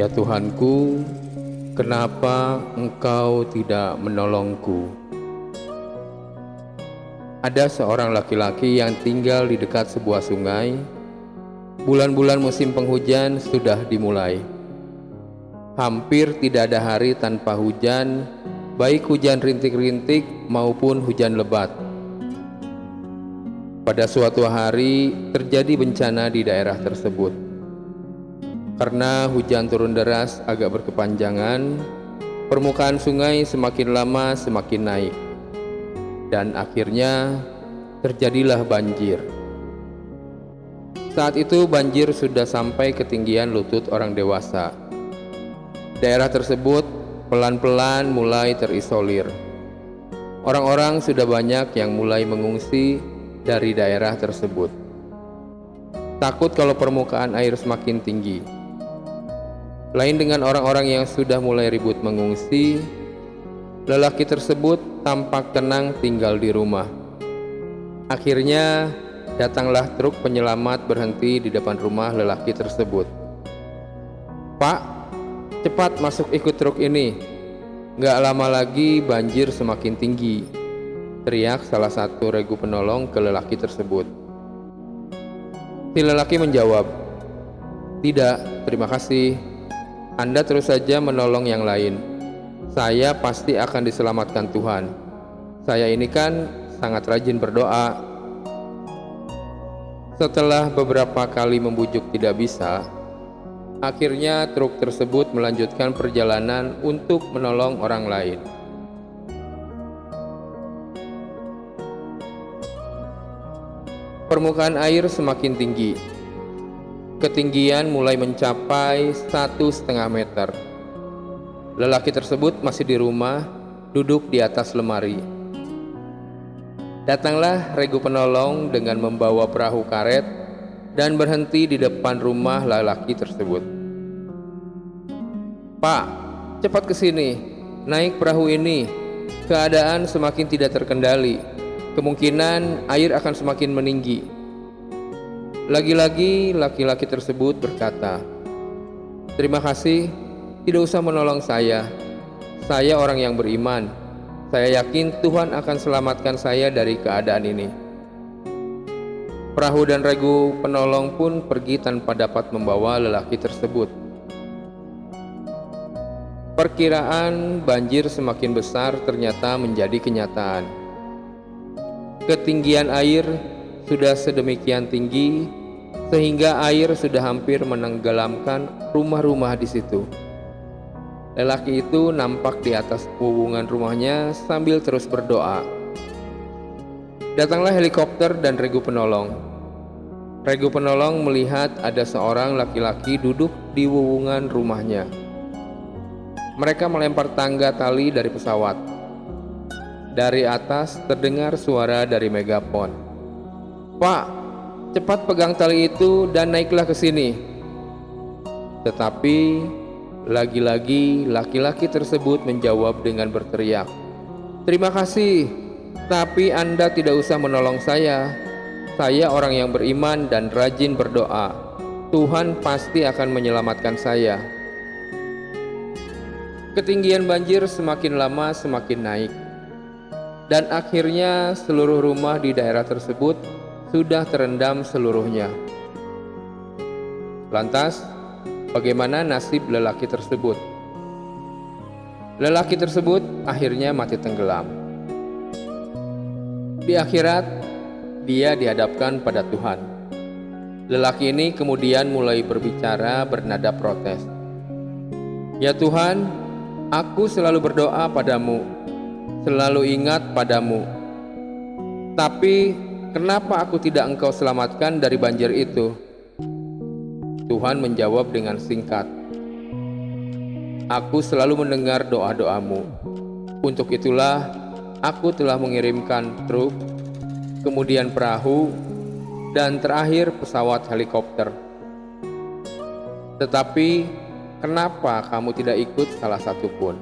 Ya Tuhanku, kenapa Engkau tidak menolongku? Ada seorang laki-laki yang tinggal di dekat sebuah sungai. Bulan-bulan musim penghujan sudah dimulai. Hampir tidak ada hari tanpa hujan, baik hujan rintik-rintik maupun hujan lebat. Pada suatu hari terjadi bencana di daerah tersebut. Karena hujan turun deras agak berkepanjangan, permukaan sungai semakin lama semakin naik, dan akhirnya terjadilah banjir. Saat itu banjir sudah sampai ketinggian lutut orang dewasa. Daerah tersebut pelan-pelan mulai terisolir. Orang-orang sudah banyak yang mulai mengungsi dari daerah tersebut, takut kalau permukaan air semakin tinggi. Lain dengan orang-orang yang sudah mulai ribut mengungsi, lelaki tersebut tampak tenang tinggal di rumah. Akhirnya datanglah truk penyelamat berhenti di depan rumah lelaki tersebut. "Pak, cepat masuk ikut truk ini. Gak lama lagi banjir semakin tinggi," teriak salah satu regu penolong ke lelaki tersebut. Si lelaki menjawab, "Tidak, terima kasih. Anda terus saja menolong yang lain. Saya pasti akan diselamatkan Tuhan. Saya ini kan sangat rajin berdoa." Setelah beberapa kali membujuk tidak bisa, akhirnya truk tersebut melanjutkan perjalanan untuk menolong orang lain. Permukaan air semakin tinggi. Ketinggian mulai mencapai 1,5 meter. Lelaki tersebut masih di rumah, duduk di atas lemari. Datanglah regu penolong dengan membawa perahu karet dan berhenti di depan rumah lelaki tersebut. "Pak, cepat ke sini, naik perahu ini. Keadaan semakin tidak terkendali. Kemungkinan air akan semakin meninggi." Lagi-lagi laki-laki tersebut berkata, "Terima kasih, tidak usah menolong saya. Saya orang yang beriman. Saya yakin Tuhan akan selamatkan saya dari keadaan ini." Perahu dan regu penolong pun pergi tanpa dapat membawa lelaki tersebut. Perkiraan banjir semakin besar ternyata menjadi kenyataan. Ketinggian air sudah sedemikian tinggi sehingga air sudah hampir menenggelamkan rumah-rumah di situ. Lelaki itu nampak di atas wuwungan rumahnya sambil terus berdoa. Datanglah helikopter dan regu penolong. Regu penolong melihat ada seorang laki-laki duduk di wuwungan rumahnya. Mereka melempar tangga tali dari pesawat. Dari atas terdengar suara dari megafon, "Pak, cepat pegang tali itu dan naiklah ke sini." Tetapi lagi-lagi laki-laki tersebut menjawab dengan berteriak, "Terima kasih, tapi Anda tidak usah menolong saya. Saya orang yang beriman dan rajin berdoa. Tuhan pasti akan menyelamatkan saya." Ketinggian banjir semakin lama semakin naik, dan akhirnya seluruh rumah di daerah tersebut sudah terendam seluruhnya. Lantas, bagaimana nasib lelaki tersebut? Lelaki tersebut akhirnya mati tenggelam. Di akhirat, dia dihadapkan pada Tuhan. Lelaki ini kemudian mulai berbicara bernada protes. "Ya Tuhan, aku selalu berdoa padamu, selalu ingat padamu. Tapi kenapa aku tidak Engkau selamatkan dari banjir itu?" Tuhan menjawab dengan singkat, "Aku selalu mendengar doa-doamu. Untuk itulah aku telah mengirimkan truk, kemudian perahu, dan terakhir pesawat helikopter. Tetapi kenapa kamu tidak ikut salah satu pun?"